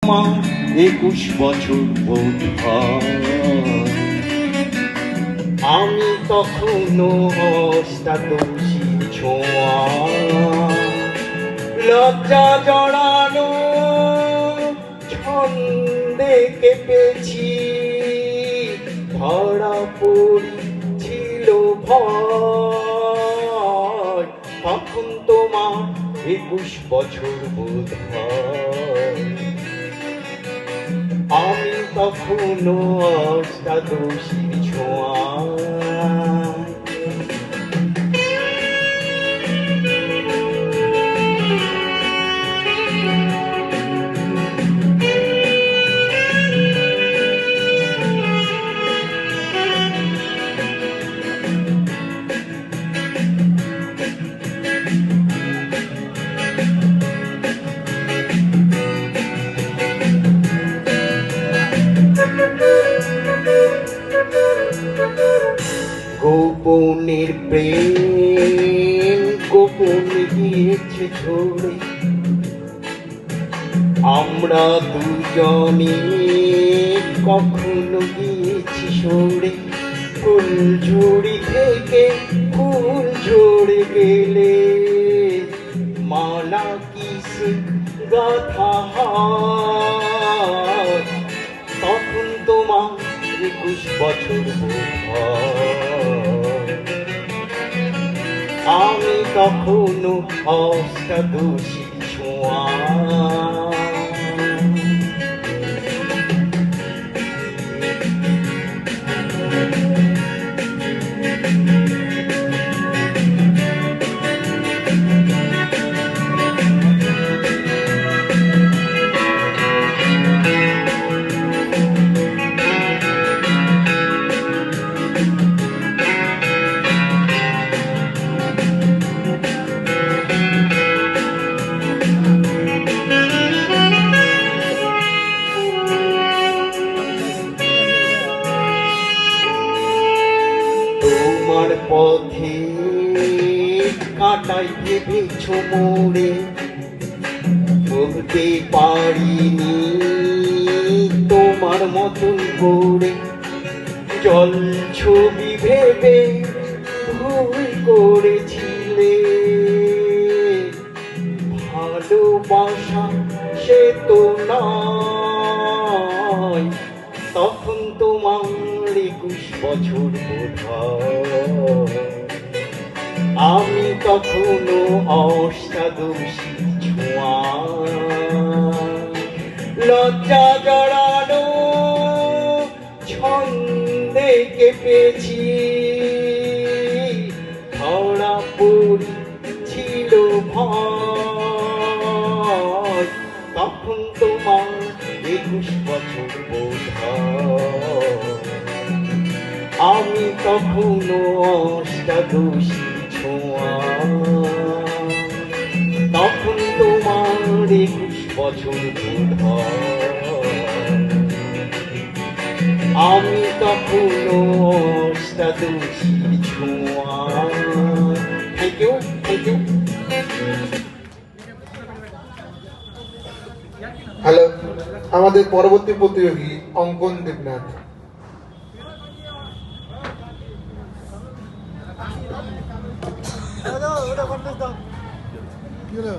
তোমার 21 বছর বোধ হয়। আমি তখনো অষ্টাদশী ছোঁয়া, লজ্জা জড়ানো ছন্দে কেঁপেছি, ধরা পড়ছিল ভয়। তখন তোমার 21 বছর বোধ হয়। আমি তখনো অষ্টাদশীর ছোঁয়া। গোপনের প্রেম গোপন গিয়েছে ঝরে, আমরা দুজনে কখনো গিয়েছি সরে। ফুলঝুড়ি থেকে ফুল ঝরে গেলে মালা কিসে গাথা হয়। তখন তোমার 21 বছর বোধ হয়। আমি তখনো অষ্টাদশীর ছোঁয়া। তোমার পথে কাটাই ভেবেছ মোড়ে, বলতে পারিনি তোমার মতন করে। জল ছবি ভেবে ভুল করেছিলে, ভালোবাসা সে তো নয়। তখন তোমার 21 বছর বোধ হয়। আমি তখনো অষ্টাদশী ছোঁয়া, লজ্জা জড়ানো ছন্দে কেঁপেছি, ধরা পড়ছিল ভয়। তখন তোমার 21 বছর বোধ হয়। আমি তখনো অষ্টাদশী ছোঁয়া। তখন তোমার 21 বছর বোধ হয়। আমি তখনো অষ্টাদশী ছোঁয়া। Thank you, thank you. Hello, আমাদের পরবর্তী প্রতিযোগী অঙ্কন দেবনাথ। কি হলো?